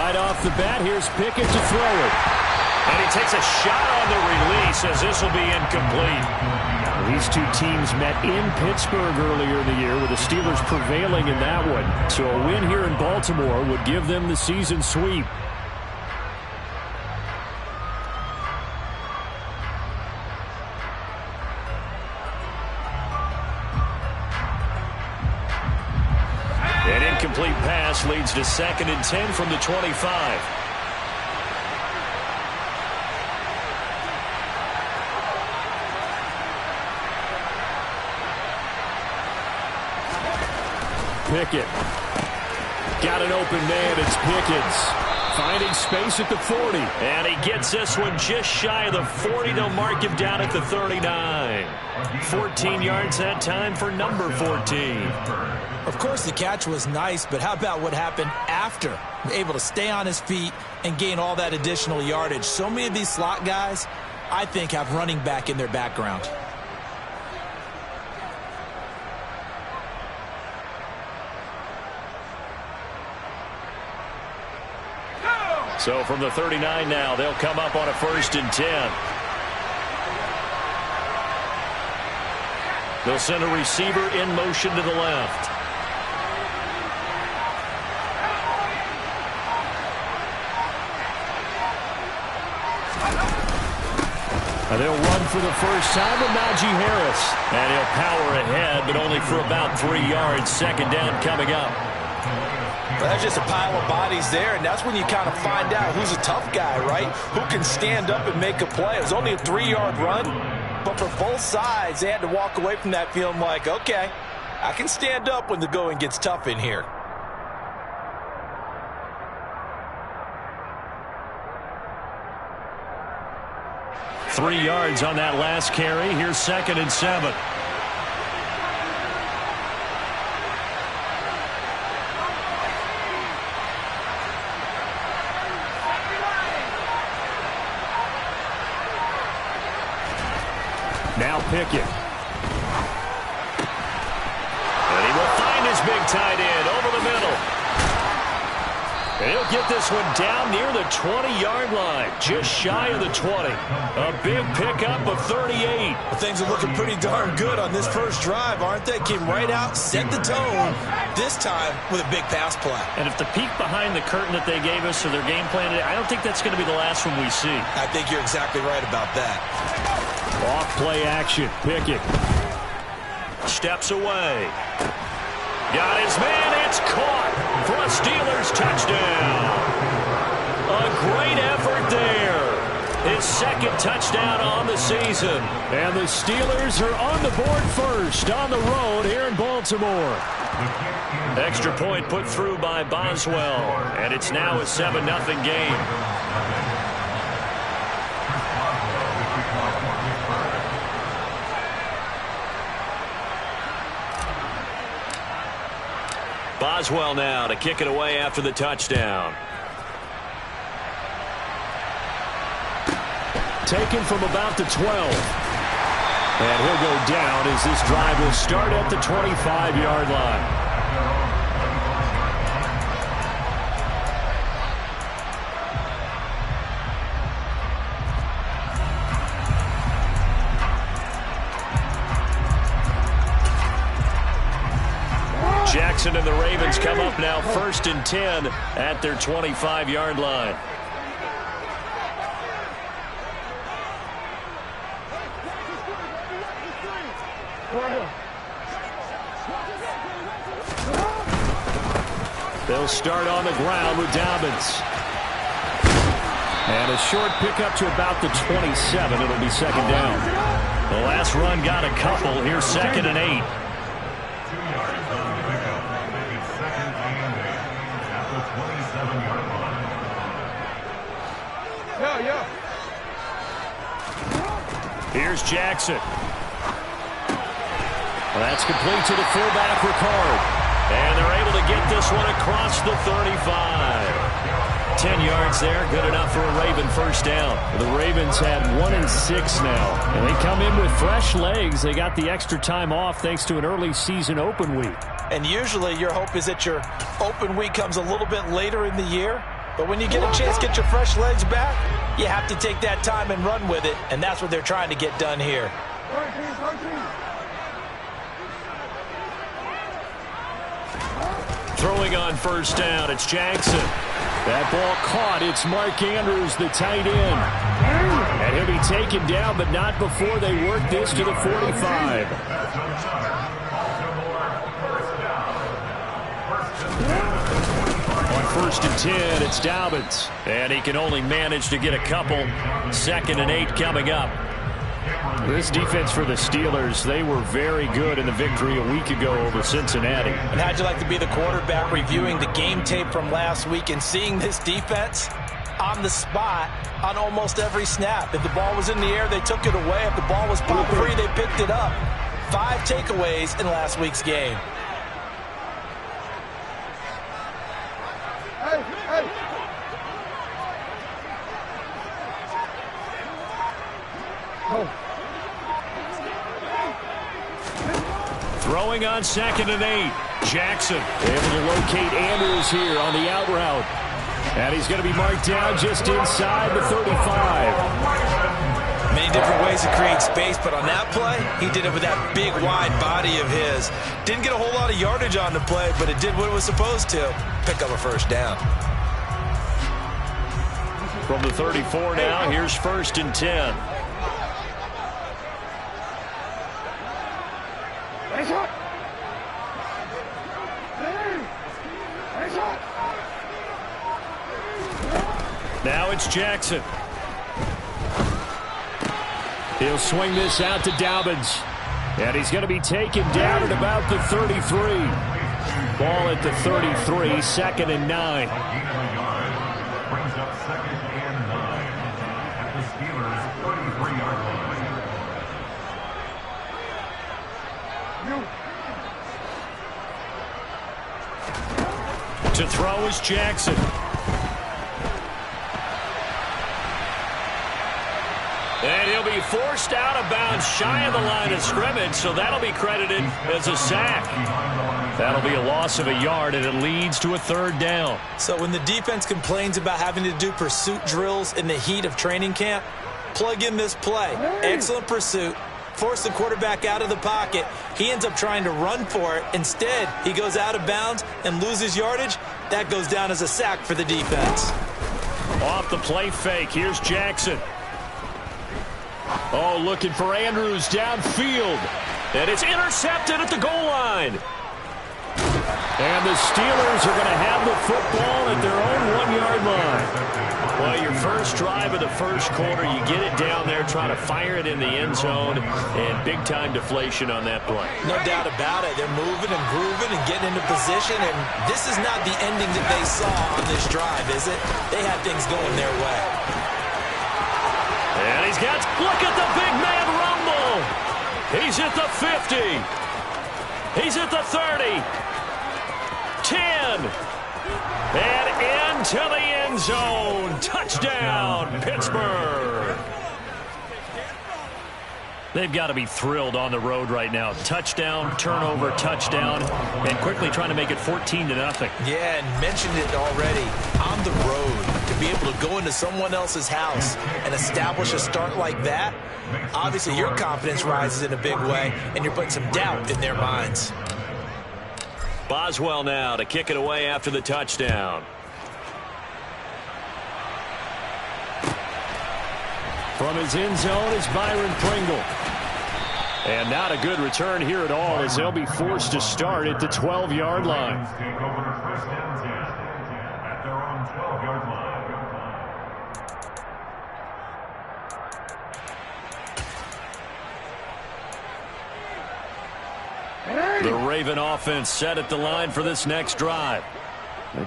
Right off the bat, here's Pickett to throw it. And he takes a shot on the release as this will be incomplete. These two teams met in Pittsburgh earlier in the year with the Steelers prevailing in that one. So a win here in Baltimore would give them the season sweep. An incomplete pass leads to 2nd and 10 from the 25. Pickett. Got an open man. It's Pickens. Finding space at the 40. And he gets this one just shy of the 40. They'll mark him down at the 39. 14 yards that time for number 14. Of course, the catch was nice, but how about what happened after? Able to stay on his feet and gain all that additional yardage. So many of these slot guys, I think, have running back in their background. So from the 39 now, they'll come up on a 1st and 10. They'll send a receiver in motion to the left. And they'll run for the first time with Najee Harris. And he'll power ahead, but only for about 3 yards. 2nd down coming up. Well, that's just a pile of bodies there, and that's when you kind of find out who's a tough guy, right? Who can stand up and make a play. It was only a 3-yard run, but for both sides, they had to walk away from that feeling like, okay, I can stand up when the going gets tough in here. Three yards on that last carry. Here's 2nd and 7. Now Pickett. And he will find his big tight end over the middle. And he'll get this one down near the 20-yard line, just shy of the 20. A big pickup of 38. Well, things are looking pretty darn good on this first drive, aren't they? Came right out, set the tone, this time with a big pass play. And if the peek behind the curtain that they gave us or their game plan today, I don't think that's going to be the last one we see. I think you're exactly right about that. Off play action. Pickett. Steps away. Got his man. It's caught for a Steelers touchdown. A great effort there. His 2nd touchdown on the season. And the Steelers are on the board first on the road here in Baltimore. Extra point put through by Boswell. And it's now a 7-0 game. Boswell now to kick it away after the touchdown. Taken from about the 12. And he'll go down as this drive will start at the 25-yard line. Jackson and the Ravens come up now 1st and 10 at their 25-yard line. They'll start on the ground with Dobbins. And a short pickup to about the 27. It'll be 2nd down. The last run got a couple. Here's 2nd and 8. Here's Jackson. Well, that's complete to the fullback, Ricard. And they're able to get this one across the 35. 10 yards there, good enough for a Raven first down. The Ravens had 1-6 now. And they come in with fresh legs. They got the extra time off thanks to an early season open week. And usually your hope is that your open week comes a little bit later in the year. But when you get a chance to get your fresh legs back, you have to take that time and run with it, and that's what they're trying to get done here. Throwing on first down, it's Jackson. That ball caught. It's Mark Andrews, the tight end. And he'll be taken down, but not before they work this to the 45. On first and 10, it's Dobbins. And he can only manage to get a couple. 2nd and 8 coming up. This defense for the Steelers, they were very good in the victory a week ago over Cincinnati. And how'd you like to be the quarterback reviewing the game tape from last week and seeing this defense on the spot on almost every snap? If the ball was in the air, they took it away. If the ball was pop free, they picked it up. 5 takeaways in last week's game. Throwing on 2nd and 8. Jackson able to locate Andrews here on the out route. And he's going to be marked down just inside the 35. Many different ways to create space, but on that play, he did it with that big, wide body of his. Didn't get a whole lot of yardage on the play, but it did what it was supposed to. Pick up a first down. From the 34 now, here's 1st and 10. Now it's Jackson. He'll swing this out to Dobbins. And he's going to be taken down at about the 33. Ball at the 33, 2nd and 9. Brings up 2nd and 9 at the Steelers' 33-yard line. To throw is Jackson. And he'll be forced out of bounds shy of the line of scrimmage, so that'll be credited as a sack. That'll be a loss of a yard, and it leads to a 3rd down. So when the defense complains about having to do pursuit drills in the heat of training camp, plug in this play. Excellent pursuit. Force the quarterback out of the pocket. He ends up trying to run for it. Instead, he goes out of bounds and loses yardage. That goes down as a sack for the defense. Off the play fake, here's Jackson. Oh, looking for Andrews downfield. And it's intercepted at the goal line. And the Steelers are going to have the football at their own 1-yard line. Well, your first drive of the first quarter, you get it down there, trying to fire it in the end zone, and big-time deflation on that play. No doubt about it. They're moving and grooving and getting into position, and this is not the ending that they saw on this drive, is it? They had things going their way. And he's got, look at the big man rumble. He's at the 50. He's at the 30. 10. And into the end zone. Touchdown, Pittsburgh. They've got to be thrilled on the road right now. Touchdown, turnover, touchdown, and quickly trying to make it 14-0. Yeah, and mentioned it already. On the road, to be able to go into someone else's house and establish a start like that, obviously your confidence rises in a big way, and you're putting some doubt in their minds. Boswell now to kick it away after the touchdown. From his end zone is Byron Pringle. And not a good return here at all, as they'll be forced to start at the 12-yard line. Take over first and 10 at their own 12-yard line. The Raven offense set at the line for this next drive.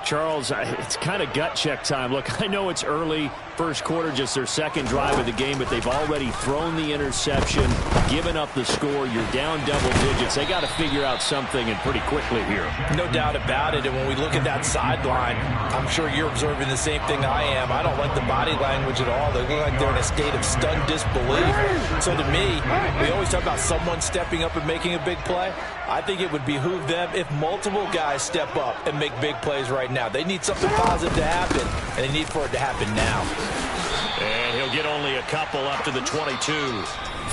Charles, it's kind of gut check time. Look, I know it's early, first quarter, just their second drive of the game, but they've already thrown the interception, given up the score. You're down double digits. They got to figure out something, and pretty quickly here. No doubt about it, and when we look at that sideline, I'm sure you're observing the same thing I am. I don't like the body language at all. They look like they're in a state of stunned disbelief. So to me, we always talk about someone stepping up and making a big play. I think it would behoove them if multiple guys step up and make big plays right now. They need something positive to happen, and they need for it to happen now. And he'll get only a couple up to the 22.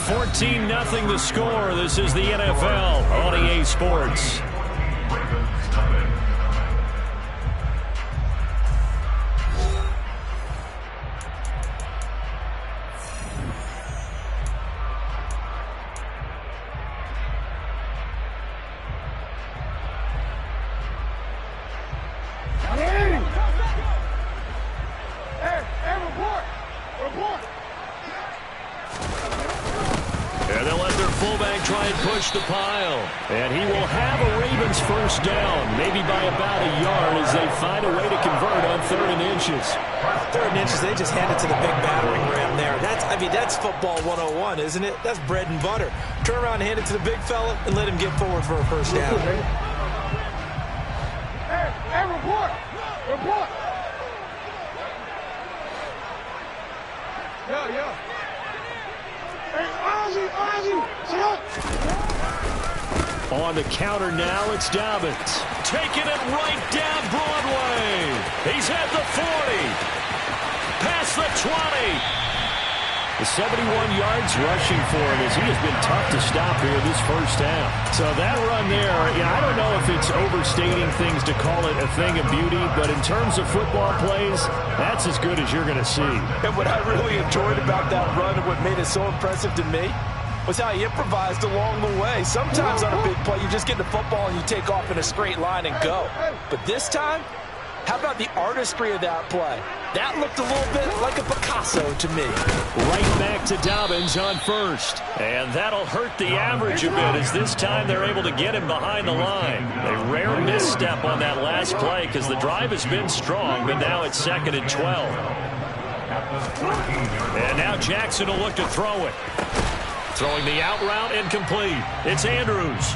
14-0 the score. This is the NFL on EA Sports. And they'll let their fullback try and push the pile. And he will have a Ravens first down, maybe by about a yard as they find a way to convert on 3rd and inches. 3rd and inches, they just hand it to the big battering ram there. That's football 101, isn't it? That's bread and butter. Turn around and hand it to the big fella and let him get forward for a first down. Hey, report! Report! Yeah. Hey, Ozzie, sit up! On the counter now, it's Dobbins. Taking it right down Broadway. He's at the 40. Past the 20. The 71 yards rushing for him as he has been tough to stop here this first half. So that run there, I don't know if it's overstating things to call it a thing of beauty, but in terms of football plays, that's as good as you're going to see. And what I really enjoyed about that run and what made it so impressive to me was how he improvised along the way. Sometimes on a big play, you just get the football and you take off in a straight line and go. But this time, how about the artistry of that play? That looked a little bit like a Picasso to me. Right back to Dobbins on first. And that'll hurt the average a bit as this time they're able to get him behind the line. A rare misstep on that last play because the drive has been strong, but now it's 2nd and 12. And now Jackson will look to throw it. Throwing the out route incomplete. It's Andrews.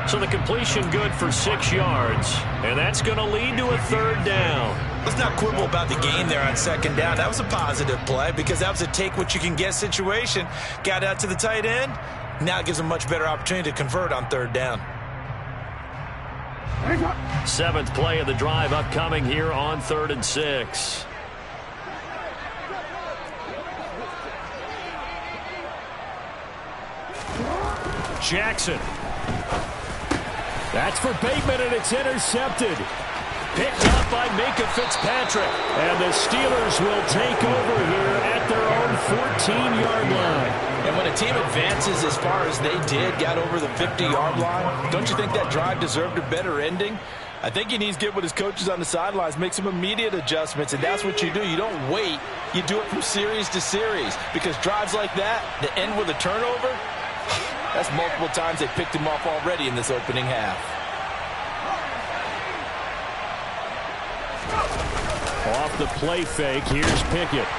So the completion good for 6 yards. And that's going to lead to a 3rd down. Let's not quibble about the gain there on 2nd down. That was a positive play because that was a take-what-you-can-get situation. Got out to the tight end. Now it gives them a much better opportunity to convert on 3rd down. 7th play of the drive upcoming here on 3rd and 6. Jackson. That's for Bateman, and it's intercepted. Picked up by Minkah Fitzpatrick. And the Steelers will take over here at their own 14-yard line. And when a team advances as far as they did, got over the 50-yard line, don't you think that drive deserved a better ending? I think he needs to get with his coaches on the sidelines, make some immediate adjustments, and that's what you do. You don't wait. You do it from series to series because drives like that end with a turnover, that's multiple times they picked him off already in this opening half. Off the play fake, here's Pickett.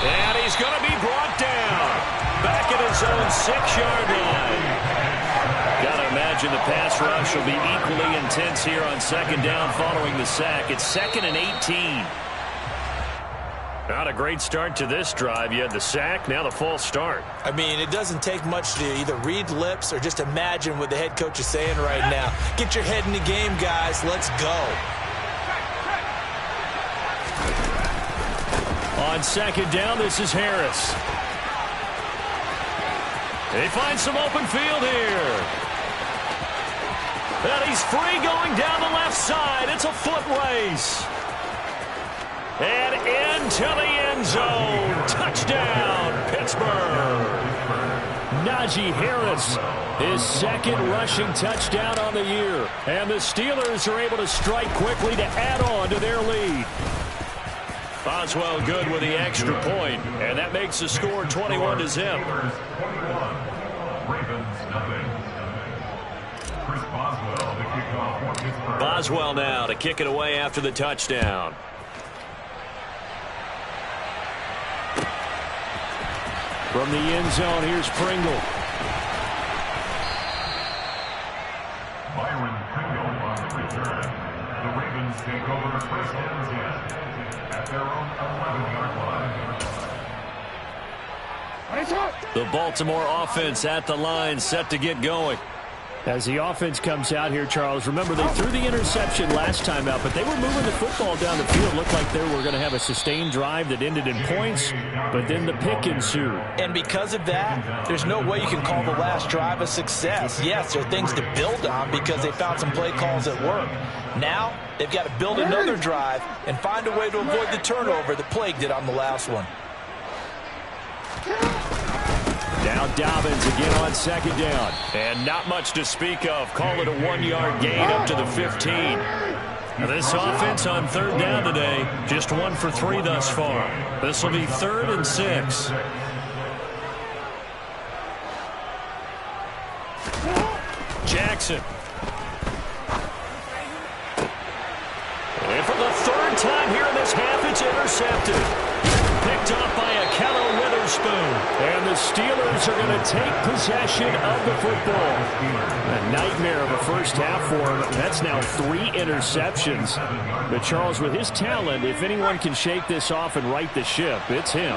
And he's going to be brought down. Back at his own 6-yard line. Got to imagine the pass rush will be equally intense here on 2nd down following the sack. It's 2nd and 18. Not a great start to this drive. You had the sack, now the false start. I mean, it doesn't take much to either read lips or just imagine what the head coach is saying right now. Get your head in the game, guys. Let's go. On 2nd down, this is Harris. He finds some open field here. And he's free going down the left side. It's a foot race. And into the end zone. Touchdown, Pittsburgh. Najee Harris, his 2nd rushing touchdown on the year. And the Steelers are able to strike quickly to add on to their lead. Boswell good with the extra point, and that makes the score 21-0. Boswell now to kick it away after the touchdown. From the end zone, here's Pringle. Byron Pringle on the return. The Ravens take over 1st and 10 at their own 11-yard line. The Baltimore offense at the line, set to get going. As the offense comes out here, Charles, remember they threw the interception last time out, but they were moving the football down the field. Looked like they were going to have a sustained drive that ended in points, but then the pick ensued. And because of that, there's no way you can call the last drive a success. Yes, there are things to build on because they found some play calls that work. Now, they've got to build another drive and find a way to avoid the turnover that plagued it on the last one. Now Dobbins again on second down. And not much to speak of. Call it a 1-yard gain up to the 15. Now this offense on third down today, just 1 for 3 thus far. This will be 3rd and 6. Jackson. And for the 3rd time here in this half, it's intercepted. Picked up by Ahkello Witherspoon. And the Steelers are going to take possession of the football. A nightmare of a first half for him. That's now 3 interceptions. But Charles, with his talent, if anyone can shake this off and right the ship, it's him.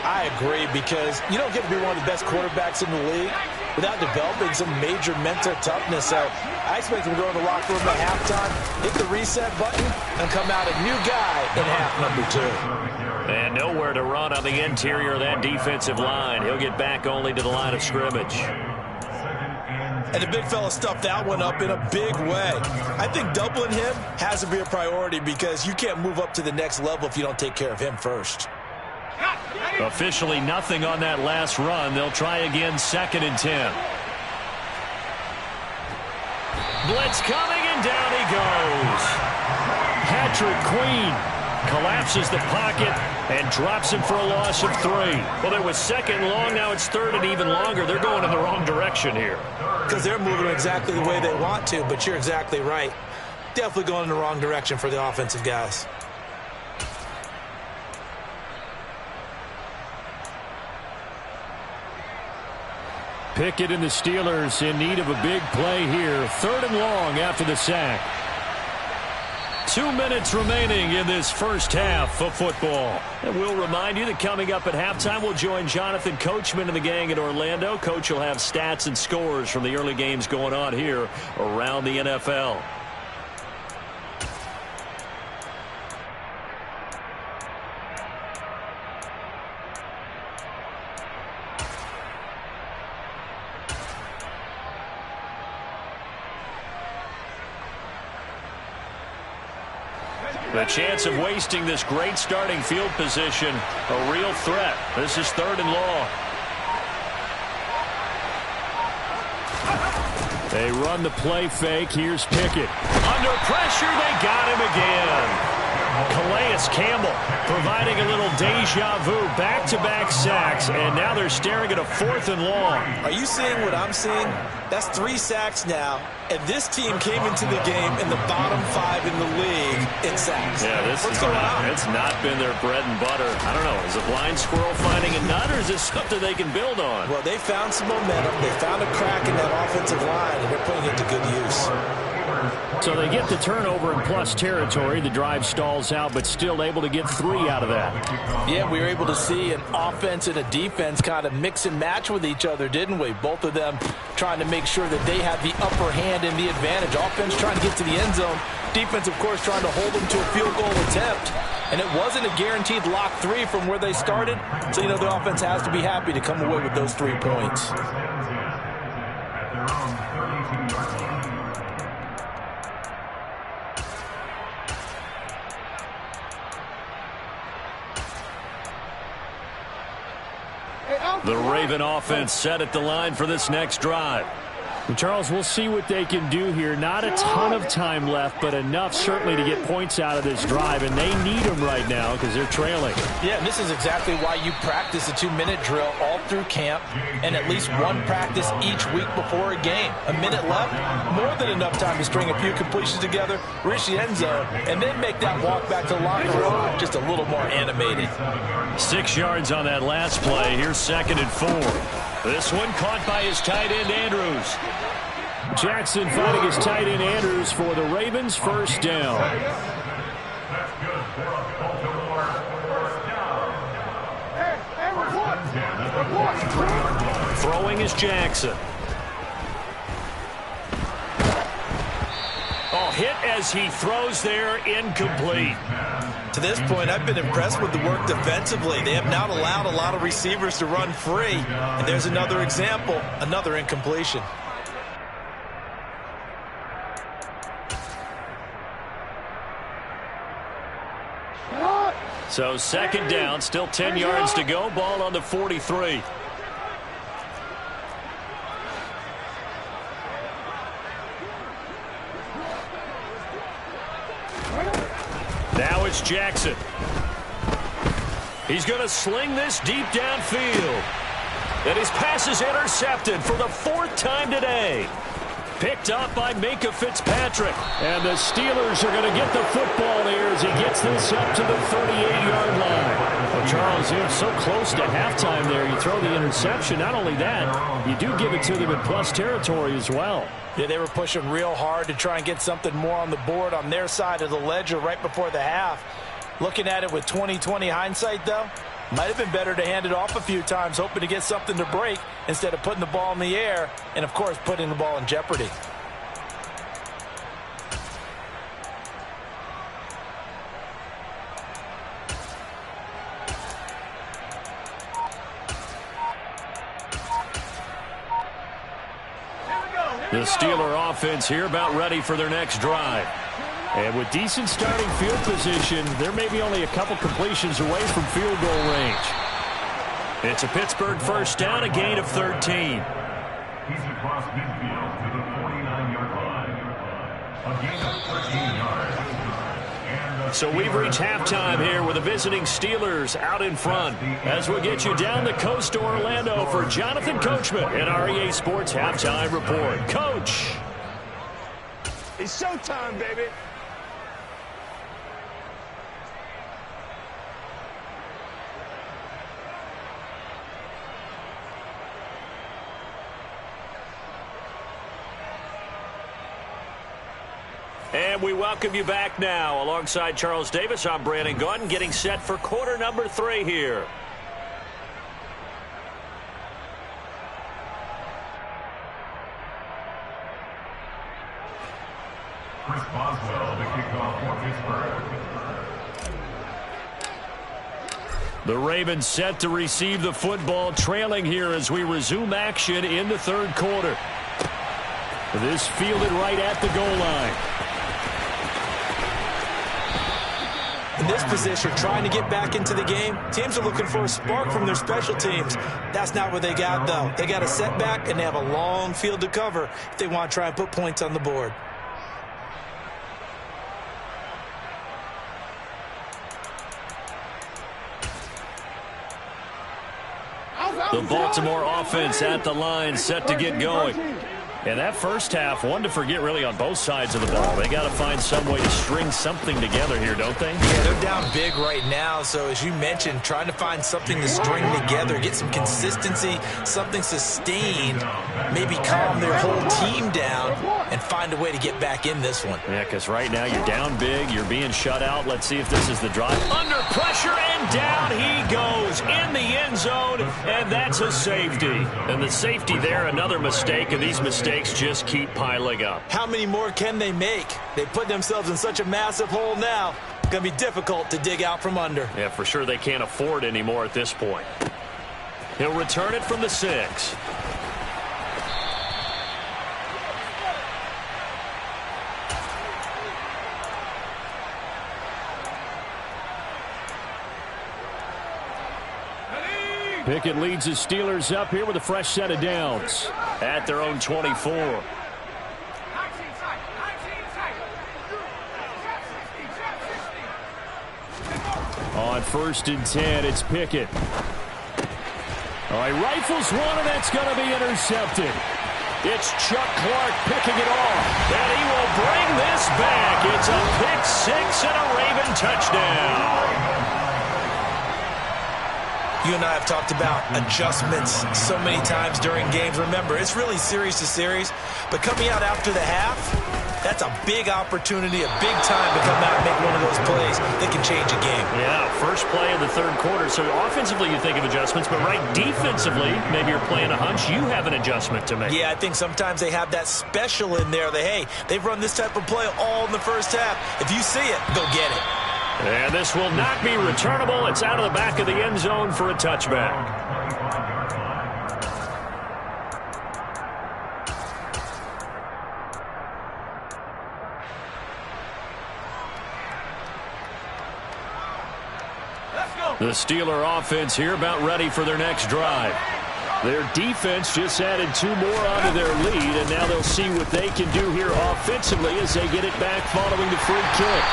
I agree, because you don't get to be one of the best quarterbacks in the league without developing some major mental toughness. So I expect him to go in the locker room at halftime, hit the reset button, and come out a new guy in half number 2. And nowhere to run on the interior of that defensive line. He'll get back only to the line of scrimmage. And the big fella stuffed that one up in a big way. I think doubling him has to be a priority because you can't move up to the next level if you don't take care of him first. Officially nothing on that last run. They'll try again, 2nd and 10. Blitz coming, and down he goes. Patrick Queen collapses the pocket and drops him for a loss of 3. Well, it was 2nd long. Now it's 3rd and even longer. They're going in the wrong direction here. Because they're moving exactly the way they want to, but you're exactly right. Definitely going in the wrong direction for the offensive guys. Pickett and the Steelers in need of a big play here. 3rd and long after the sack. 2 minutes remaining in this first half of football. And we'll remind you that coming up at halftime, we'll join Jonathan Coachman and the gang in Orlando. Coach will have stats and scores from the early games going on here around the NFL. The chance of wasting this great starting field position, a real threat. This is 3rd and long. They run the play fake. Here's Pickett. Under pressure, they got him again. Calais Campbell providing a little deja vu, back-to-back sacks, and now they're staring at a 4th and long. Are you seeing what I'm seeing? That's 3 sacks now, and this team came into the game in the bottom 5 in the league in sacks. Yeah, What's going on? It's not been their bread and butter. I don't know, is a blind squirrel finding a nut, or is this something they can build on? Well, they found some momentum. They found a crack in that offensive line, and they're putting it to good use. So they get the turnover in plus territory. The drive stalls out, but still able to get 3 out of that. Yeah, we were able to see an offense and a defense kind of mix and match with each other, didn't we? Both of them trying to make sure that they had the upper hand and the advantage. Offense trying to get to the end zone. Defense, of course, trying to hold them to a field goal attempt. And it wasn't a guaranteed lock 3 from where they started. So, you know, the offense has to be happy to come away with those 3 points. The Raven offense set at the line for this next drive. And Charles, we'll see what they can do here. Not a ton of time left, but enough certainly to get points out of this drive, and they need them right now because they're trailing. Yeah, and this is exactly why you practice a 2-minute drill all through camp and at least 1 practice each week before a game. A minute left, more than enough time to string a few completions together, reach the end zone, and then make that walk back to the locker room just a little more animated. 6 yards on that last play. Here's 2nd and 4. This one caught by his tight end, Andrews. Jackson finding his tight end, Andrews, for the Ravens' first down. Throwing is Jackson. as he throws there, incomplete. To this point, I've been impressed with the work defensively. They have not allowed a lot of receivers to run free. And there's another example, another incompletion. So second down, still 10 yards to go. Ball on the 43. Now it's Jackson. He's going to sling this deep downfield. And his pass is intercepted for the 4th time today. Picked up by Minkah Fitzpatrick. And the Steelers are going to get the football here as he gets this up to the 38-yard line. Well, Charles, you're so close to halftime there. You throw the interception. Not only that, you do give it to them in plus territory as well. Yeah, they were pushing real hard to try and get something more on the board on their side of the ledger right before the half. Looking at it with 20/20 hindsight, though, might have been better to hand it off a few times, hoping to get something to break instead of putting the ball in the air and, of course, putting the ball in jeopardy. The Steeler offense here about ready for their next drive. And with decent starting field position, there may be only a couple completions away from field goal range. It's a Pittsburgh first down, a gain of 13. He's across midfield to the 49-yard line. A gain of 13 yards. So we've reached halftime here with the visiting Steelers out in front. As we get you down the coast to Orlando for Jonathan Coachman and our EA Sports Halftime Report. Coach. It's showtime, baby. And we welcome you back now. Alongside Charles Davis, I'm Brandon Gaudin, getting set for quarter number 3 here. Chris Boswell, the kickoff for Pittsburgh. The Ravens set to receive the football, trailing here as we resume action in the 3rd quarter. This fielded right at the goal line. In this position, trying to get back into the game, teams are looking for a spark from their special teams. That's not what they got, though. They got a setback, and they have a long field to cover if they want to try and put points on the board. The Baltimore offense at the line, set to get going. And that first half, one to forget really on both sides of the ball. They got to find some way to string something together here, don't they? Yeah, they're down big right now. So as you mentioned, trying to find something to string together, get some consistency, something sustained, maybe calm their whole team down and find a way to get back in this one. Yeah, because right now you're down big, you're being shut out. Let's see if this is the drive. Under pressure, and down he goes in the end zone, and that's a safety. And the safety there, another mistake, and these mistakes just keep piling up. How many more can they make? They put themselves in such a massive hole now. It's going to be difficult to dig out from under. Yeah, for sure they can't afford anymore at this point. He'll return it from the 6. Pickett leads the Steelers up here with a fresh set of downs at their own 24. On 1st and 10, it's Pickett. All right, rifles one, and it's going to be intercepted. It's Chuck Clark picking it off, and he will bring this back. It's a pick 6 and a Raven touchdown. You and I have talked about adjustments so many times during games. Remember, it's really series to series. But coming out after the half, That's a big opportunity, a big time to come out and make one of those plays that can change a game. Yeah, first play of the third quarter. So offensively you think of adjustments, but right defensively, maybe you're playing a hunch. You have an adjustment to make. Yeah, I think sometimes they have that special in there that, hey, they've run this type of play all in the first half. If you see it, go get it. And this will not be returnable. It's out of the back of the end zone for a touchback. The Steeler offense here about ready for their next drive. Their defense just added 2 more onto their lead, and now they'll see what they can do here offensively as they get it back following the free kick.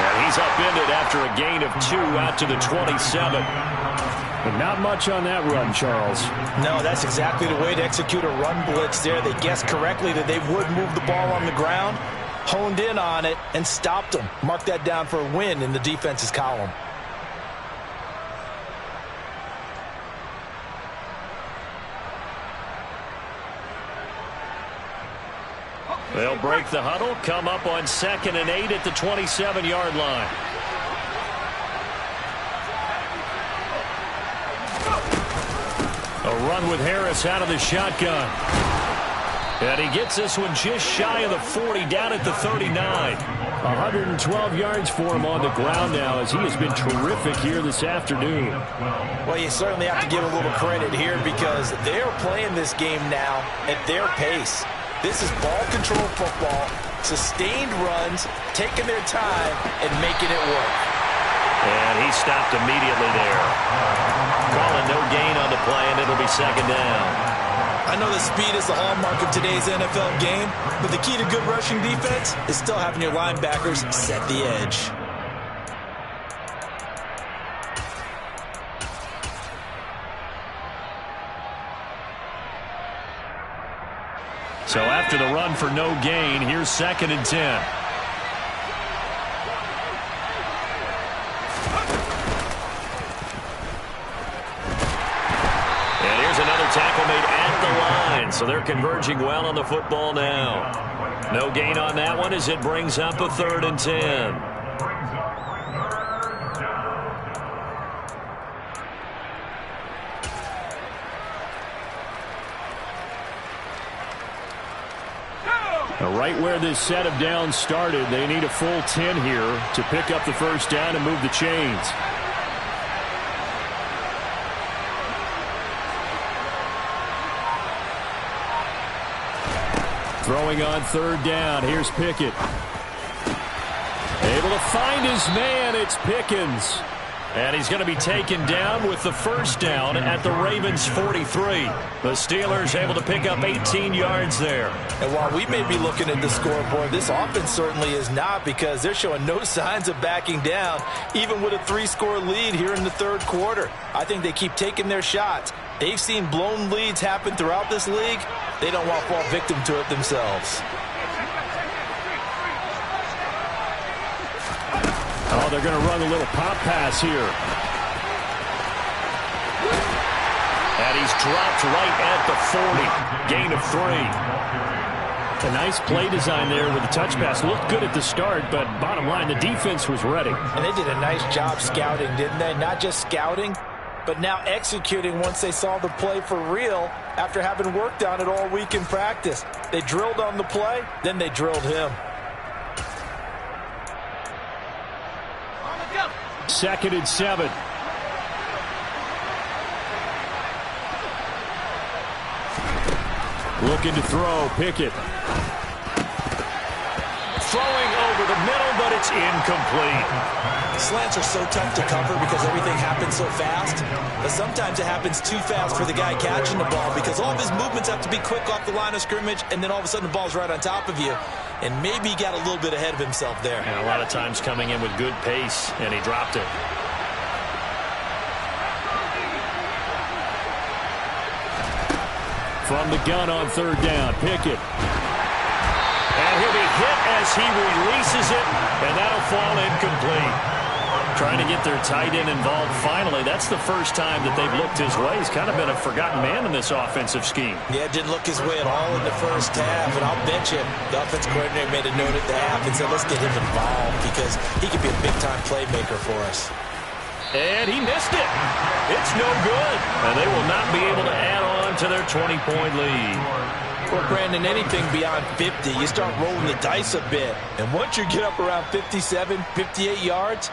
And he's upended after a gain of 2 out to the 27. But not much on that run, Charles. No, that's exactly the way to execute a run blitz there. They guessed correctly that they would move the ball on the ground, honed in on it, and stopped them. Mark that down for a win in the defense's column. They'll break the huddle, come up on 2nd and 8 at the 27-yard line. A run with Harris out of the shotgun. And he gets this one just shy of the 40, down at the 39. 112 yards for him on the ground now as he has been terrific here this afternoon. Well, you certainly have to give a little credit here because they're playing this game now at their pace. This is ball control football, sustained runs, taking their time, and making it work. And he stopped immediately there. Calling no gain on the play, and it'll be 2nd down. I know that speed is the hallmark of today's NFL game, but the key to good rushing defense is still having your linebackers set the edge. So after the run for no gain, here's 2nd and 10. And here's another tackle made at the line. So they're converging well on the football now. No gain on that one as it brings up a 3rd and 10. Right where this set of downs started, they need a full 10 here to pick up the first down and move the chains. Throwing on 3rd down, here's Pickett. Able to find his man, it's Pickens. And he's going to be taken down with the first down at the Ravens' 43. The Steelers able to pick up 18 yards there. And while we may be looking at the scoreboard, this offense certainly is not because they're showing no signs of backing down, even with a 3-score lead here in the third quarter. I think they keep taking their shots. They've seen blown leads happen throughout this league. They don't want to fall victim to it themselves. Oh, they're going to run a little pop pass here. And he's dropped right at the 40. Gain of 3. A nice play design there with the touch pass. Looked good at the start, but bottom line, the defense was ready. And they did a nice job scouting, didn't they? Not just scouting, but now executing once they saw the play for real after having worked on it all week in practice. They drilled on the play, then they drilled him. 2nd and 7. Looking to throw, Pickett. Throwing over the middle, but it's incomplete. Slants are so tough to cover because everything happens so fast. But sometimes it happens too fast for the guy catching the ball because all of his movements have to be quick off the line of scrimmage, and then all of a sudden the ball's right on top of you. And maybe he got a little bit ahead of himself there. And a lot of times coming in with good pace, and he dropped it. From the gun on 3rd down, Pickett. And he'll be hit as he releases it, and that'll fall incomplete. Trying to get their tight end involved finally. That's the first time that they've looked his way. He's kind of been a forgotten man in this offensive scheme. Yeah, didn't look his way at all in the first half. And I'll bet you the offensive coordinator made a note at the half and said, let's get him involved because he could be a big-time playmaker for us. And he missed it. It's no good. And they will not be able to add on to their 20-point lead. Well, Brandon, anything beyond 50, you start rolling the dice a bit. And once you get up around 57, 58 yards,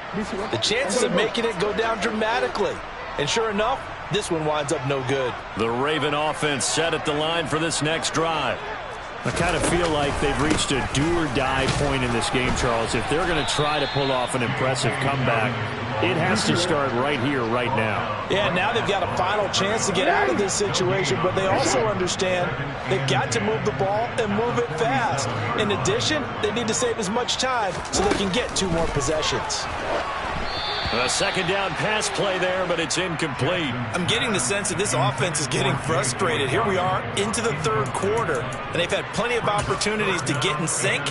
the chances of making it go down dramatically. And sure enough, this one winds up no good. The Raven offense set at the line for this next drive. I kind of feel like they've reached a do-or-die point in this game, Charles. If they're going to try to pull off an impressive comeback, it has to start right here, right now. Yeah, now they've got a final chance to get out of this situation, but they also understand they've got to move the ball and move it fast. In addition, they need to save as much time so they can get 2 more possessions. A second down pass play there, but it's incomplete. I'm getting the sense that this offense is getting frustrated. Here we are into the third quarter, and they've had plenty of opportunities to get in sync.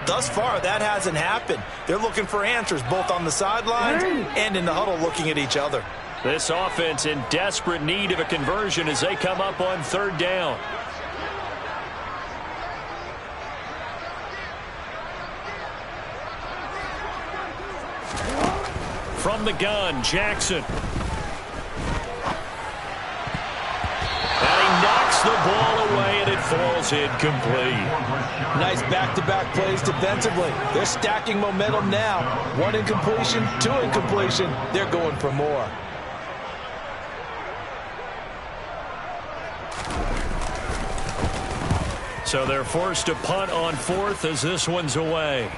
Thus far, that hasn't happened. They're looking for answers both on the sidelines and in the huddle looking at each other. This offense in desperate need of a conversion as they come up on third down. From the gun, Jackson. And he knocks the ball away, and it falls incomplete. Nice back-to-back plays defensively. They're stacking momentum now. 1 incompletion, 2 incompletion. They're going for more. So they're forced to punt on 4th as this one's away.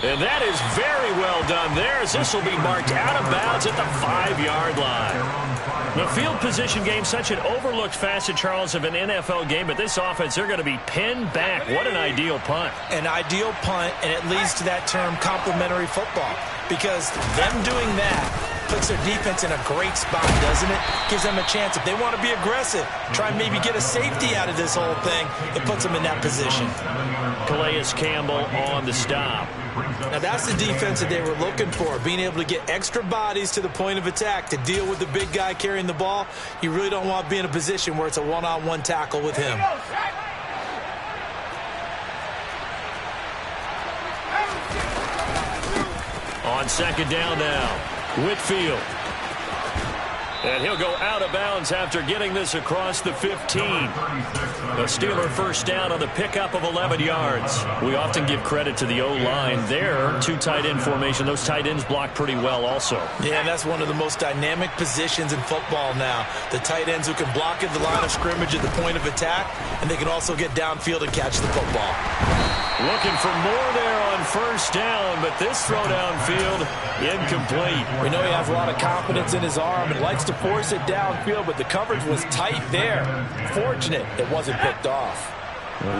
And that is very well done there as this will be marked out of bounds at the 5-yard line. The field position game, such an overlooked facet, Charles, of an NFL game, but this offense, they're going to be pinned back. What an ideal punt. An ideal punt, and it leads to that term complementary football, because them doing that puts their defense in a great spot, doesn't it? Gives them a chance, if they want to be aggressive, try and maybe get a safety out of this whole thing, it puts them in that position. Calais Campbell on the stop. Now that's the defense that they were looking for, being able to get extra bodies to the point of attack to deal with the big guy carrying the ball. You really don't want to be in a position where it's a one-on-one tackle with him. On second down now, Whitfield. And he'll go out of bounds after getting this across the 15. A Steeler first down on the pickup of 11 yards. We often give credit to the O-line there. 2 tight end formation. Those tight ends block pretty well also. Yeah, and that's one of the most dynamic positions in football now. The tight ends who can block at the line of scrimmage at the point of attack, and they can also get downfield and catch the football. Looking for more there on first down, but this throw downfield, incomplete. We know he has a lot of confidence in his arm and likes to force it downfield, but the coverage was tight there. Fortunate it wasn't picked off.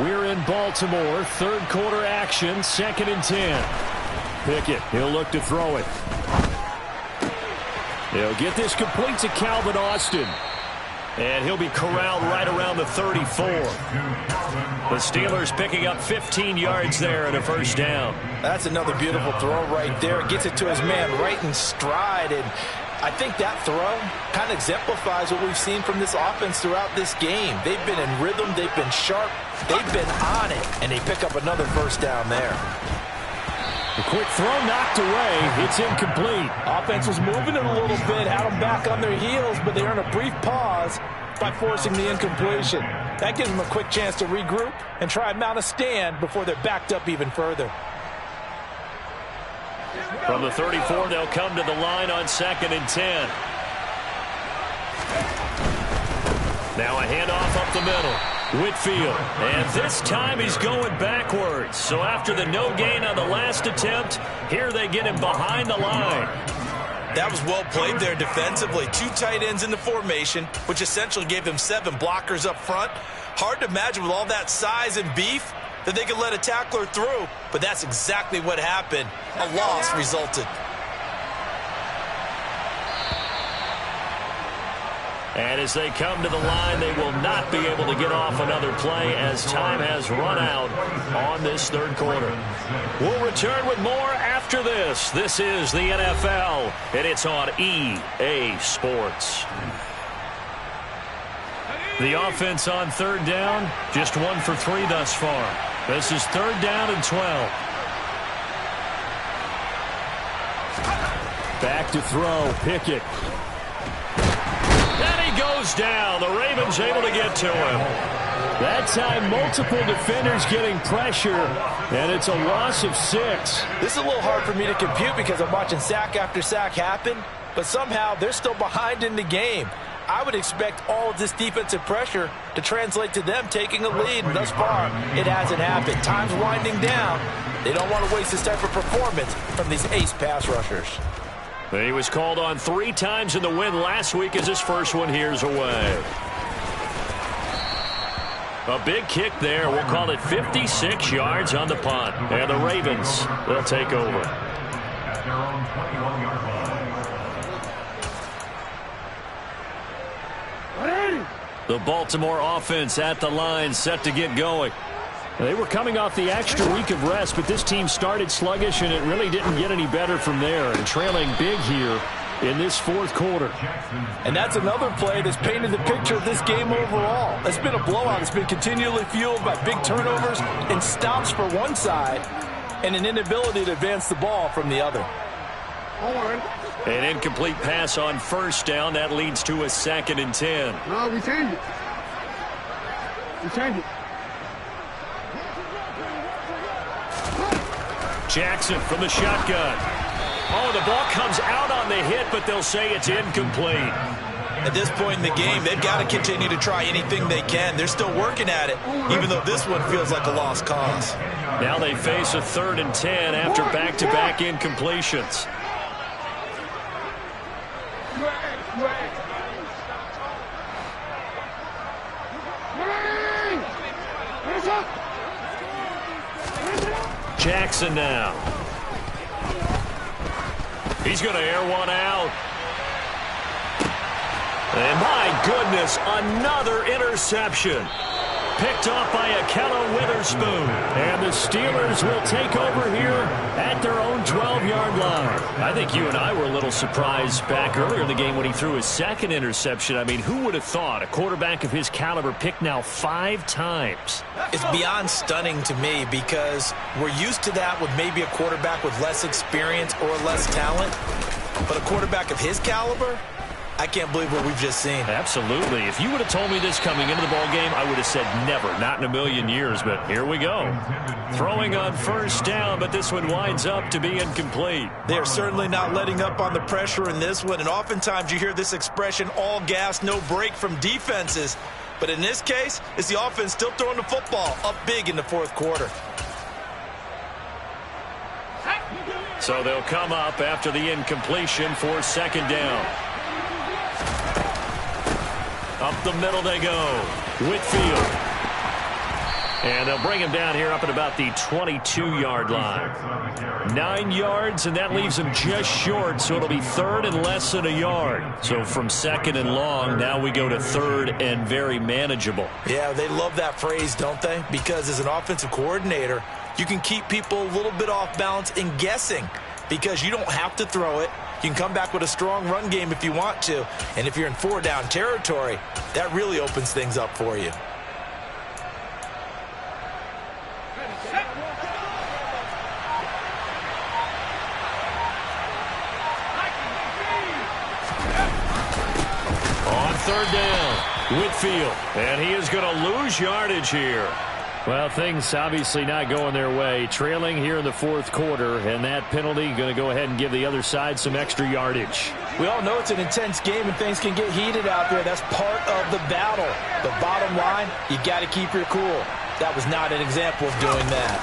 We're in Baltimore, third quarter action, 2nd and 10. Pickett, he'll look to throw it. He'll get this complete to Calvin Austin. And he'll be corralled right around the 34. The Steelers picking up 15 yards there at a first down. That's another beautiful throw right there. Gets it to his man right in stride. And I think that throw kind of exemplifies what we've seen from this offense throughout this game. They've been in rhythm. They've been sharp. They've been on it. And they pick up another first down there. A quick throw knocked away. It's incomplete. Offense was moving it a little bit, had them back on their heels, but they earned a brief pause by forcing the incompletion. That gives them a quick chance to regroup and try and mount a stand before they're backed up even further. From the 34, they'll come to the line on 2nd and 10. Now a handoff up the middle. Whitfield, and this time he's going backwards. So after the no gain on the last attempt, here they get him behind the line. That was well played there defensively. 2 tight ends in the formation, which essentially gave them 7 blockers up front. Hard to imagine with all that size and beef that they could let a tackler through, but that's exactly what happened. A loss resulted. And as they come to the line, they will not be able to get off another play as time has run out on this third quarter. We'll return with more after this. This is the NFL, and it's on EA Sports. The offense on third down, just 1 for 3 thus far. This is third down and 12. Back to throw, Pickett. And he goes down. The Ravens able to get to him. That time, multiple defenders getting pressure, and it's a loss of 6. This is a little hard for me to compute because I'm watching sack after sack happen, but somehow they're still behind in the game. I would expect all of this defensive pressure to translate to them taking a lead, and thus far, it hasn't happened. Time's winding down. They don't want to waste this type of performance from these ace pass rushers. He was called on 3 times in the win last week as his first one here's away. A big kick there. We'll call it 56 yards on the punt. And the Ravens, they'll take over. At their own 21-yard line. The Baltimore offense at the line, set to get going. They were coming off the extra week of rest, but this team started sluggish, and it really didn't get any better from there. And trailing big here in this fourth quarter. And that's another play that's painted the picture of this game overall. It's been a blowout. It's been continually fueled by big turnovers and stops for one side and an inability to advance the ball from the other. An incomplete pass on first down. That leads to a 2nd and 10. No, we changed it. We changed it. Jackson from the shotgun. Oh, the ball comes out on the hit, but they'll say it's incomplete. At this point in the game, they've got to continue to try anything they can. They're still working at it, even though this one feels like a lost cause. Now they face a 3rd and 10 after back-to-back incompletions. Jackson now. He's going to air one out. And my goodness, another interception. Picked off by Ahkello Witherspoon. And the Steelers will take over here at their own 12-yard line. I think you and I were a little surprised back earlier in the game when he threw his 2nd interception. I mean, who would have thought a quarterback of his caliber picked now 5 times? It's beyond stunning to me because we're used to that with maybe a quarterback with less experience or less talent. But a quarterback of his caliber, I can't believe what we've just seen. Absolutely. If you would have told me this coming into the ball game, I would have said never, not in a million years. But here we go. Throwing on first down, but this one winds up to be incomplete. They're certainly not letting up on the pressure in this one. And oftentimes you hear this expression, all gas, no break from defenses. But in this case, it's the offense still throwing the football up big in the fourth quarter. So they'll come up after the incompletion for 2nd down. Up the middle they go. Whitfield. And they'll bring him down here up at about the 22-yard line. 9 yards, and that leaves him just short, so it'll be 3rd and less than a yard. So from 2nd and long, now we go to 3rd and very manageable. Yeah, they love that phrase, don't they? Because as an offensive coordinator, you can keep people a little bit off balance and guessing because you don't have to throw it. You can come back with a strong run game if you want to. And if you're in 4-down territory, that really opens things up for you. On 3rd down, Whitfield. And he is going to lose yardage here. Well, things obviously not going their way. Trailing here in the fourth quarter, and that penalty going to go ahead and give the other side some extra yardage. We all know it's an intense game and things can get heated out there. That's part of the battle. The bottom line, you got to keep your cool. That was not an example of doing that.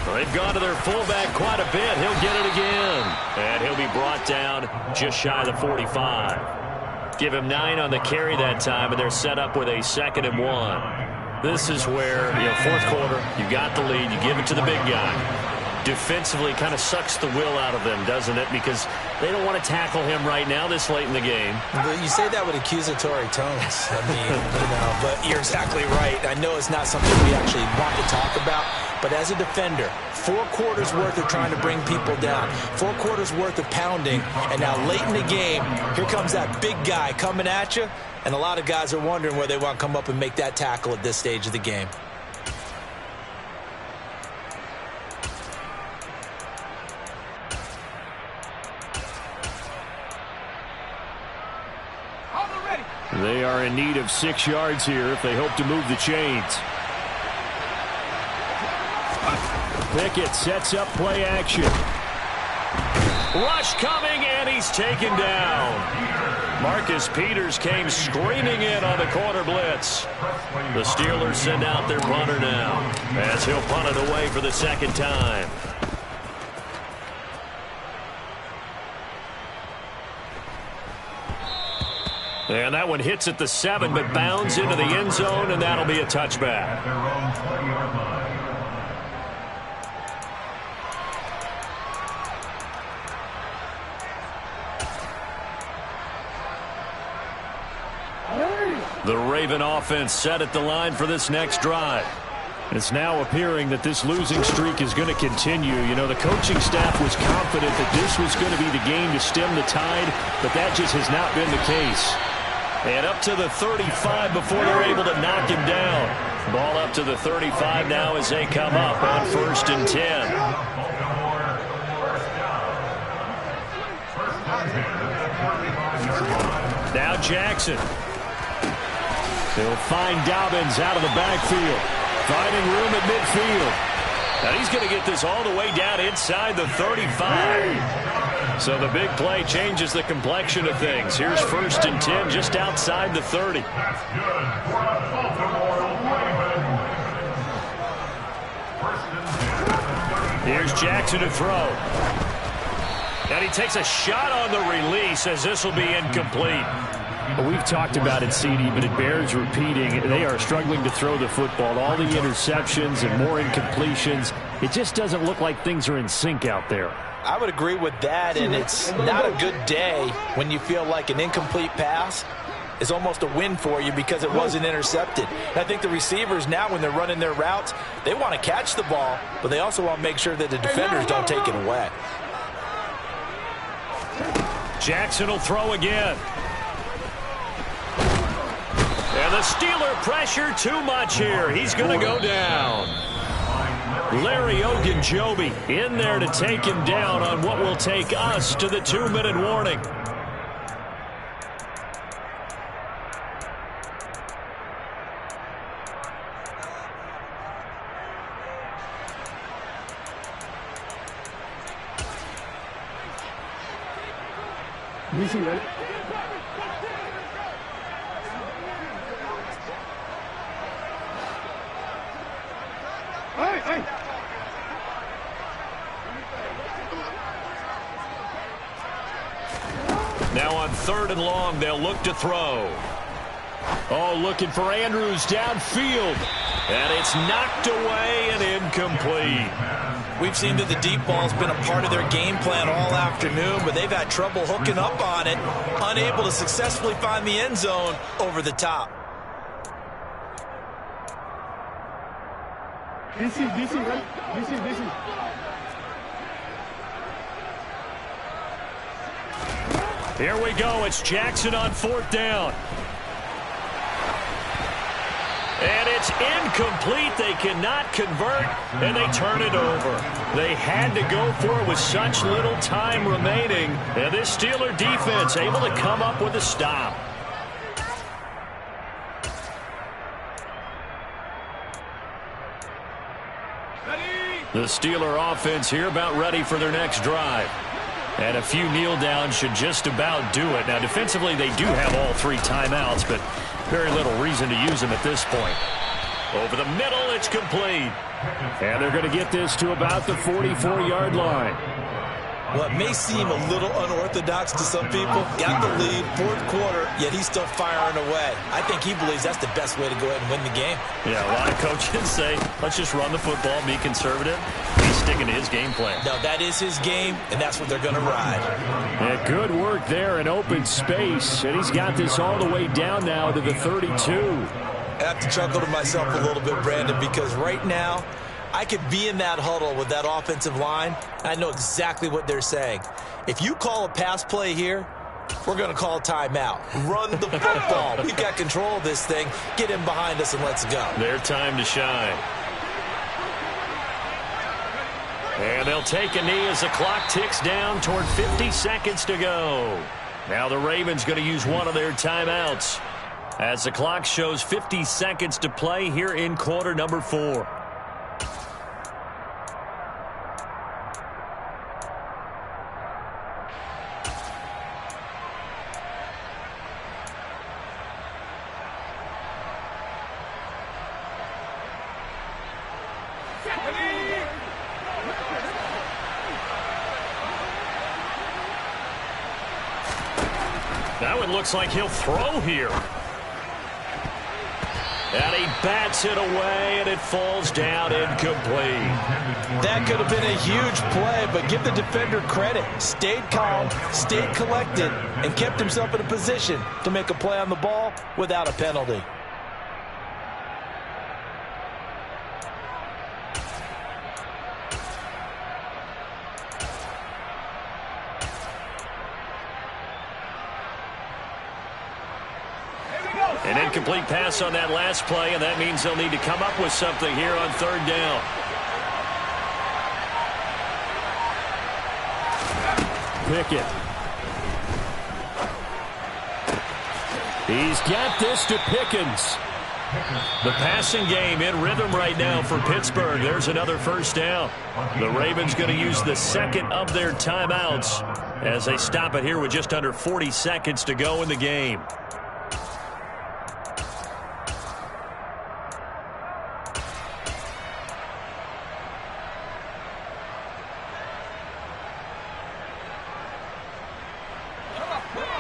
Well, they've gone to their fullback quite a bit. He'll get it again. And he'll be brought down just shy of the 45. Give him 9 on the carry that time, and they're set up with a 2nd and 1. This is where, fourth quarter, you got the lead, you give it to the big guy. defensively kind of sucks the will out of them, doesn't it? Because they don't want to tackle him right now this late in the game. But you say that with accusatory tones. I mean, but you're exactly right. I know it's not something we actually want to talk about, but as a defender, 4 quarters worth of trying to bring people down, 4 quarters worth of pounding, and now late in the game, here comes that big guy coming at you, and a lot of guys are wondering where they want to come up and make that tackle at this stage of the game. They are in need of 6 yards here if they hope to move the chains. Pickett sets up play action. Rush coming, and he's taken down. Marcus Peters came screaming in on the corner blitz. The Steelers send out their punter now, as he'll punt it away for the second time. And that one hits at the 7, but bounds into the end zone, and that'll be a touchback. The Raven offense set at the line for this next drive. It's now appearing that this losing streak is going to continue. You know, the coaching staff was confident that this was going to be the game to stem the tide, but that just has not been the case. And up to the 35 before they're able to knock him down. Ball up to the 35 now as they come up on 1st and 10. Now Jackson. He'll find Dobbins out of the backfield. Finding room at midfield. And he's going to get this all the way down inside the 35. So the big play changes the complexion of things. Here's 1st and 10 just outside the 30. Here's Jackson to throw. And he takes a shot on the release as this will be incomplete. We've talked about it, CD, but it bears repeating. They are struggling to throw the football. All the interceptions and more incompletions. It just doesn't look like things are in sync out there. I would agree with that, and it's not a good day when you feel like an incomplete pass is almost a win for you because it wasn't intercepted. And I think the receivers now, when they're running their routes, they want to catch the ball, but they also want to make sure that the defenders don't take it away. Jackson will throw again. And the Steeler pressure too much here. He's going to go down. Larry Ogunjobi in there to take him down on what will take us to the 2-minute warning. Now on 3rd and long, they'll look to throw. Oh, looking for Andrews downfield. And it's knocked away and incomplete. We've seen that the deep ball's been a part of their game plan all afternoon, but they've had trouble hooking up on it, unable to successfully find the end zone over the top. DC, right? DC. Here we go. It's Jackson on 4th down. And it's incomplete. They cannot convert, and they turn it over. They had to go for it with such little time remaining. And this Steeler defense able to come up with a stop. The Steeler offense here about ready for their next drive. And a few kneel downs should just about do it. Now, defensively, they do have all 3 timeouts, but very little reason to use them at this point. Over the middle, it's complete. And they're going to get this to about the 44-yard line. What may seem a little unorthodox to some people, got the lead, 4th quarter, yet he's still firing away. I think he believes that's the best way to go ahead and win the game. Yeah, a lot of coaches say, let's just run the football, be conservative. He sticking to his game plan. No, that is his game, and that's what they're going to ride. Yeah, good work there in open space, and he's got this all the way down now to the 32. I have to chuckle to myself a little bit, Brandon, because right now I could be in that huddle with that offensive line. I know exactly what they're saying. If you call a pass play here, we're going to call a timeout. Run the football. We've got control of this thing. Get him behind us and let's go. Their time to shine. And they'll take a knee as the clock ticks down toward 50 seconds to go. Now the Ravens going to use one of their timeouts as the clock shows 50 seconds to play here in quarter number 4. That one looks like he'll throw here. And he bats it away, and it falls down incomplete. That could have been a huge play, but give the defender credit. Stayed calm, stayed collected, and kept himself in a position to make a play on the ball without a penalty. An incomplete pass on that last play, and that means they'll need to come up with something here on third down. Pickett. He's got this to Pickens. The passing game in rhythm right now for Pittsburgh. There's another first down. The Ravens going to use the second of their timeouts as they stop it here with just under 40 seconds to go in the game.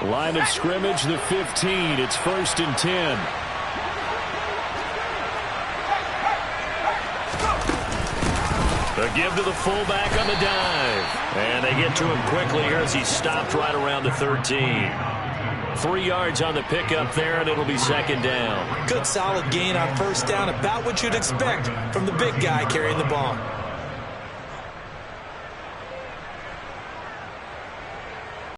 Line of scrimmage, the 15. It's 1st and 10. The give to the fullback on the dive. And they get to him quickly here as he's stopped right around the 13. 3 yards on the pickup there, and it'll be second down. Good solid gain on first down, about what you'd expect from the big guy carrying the ball.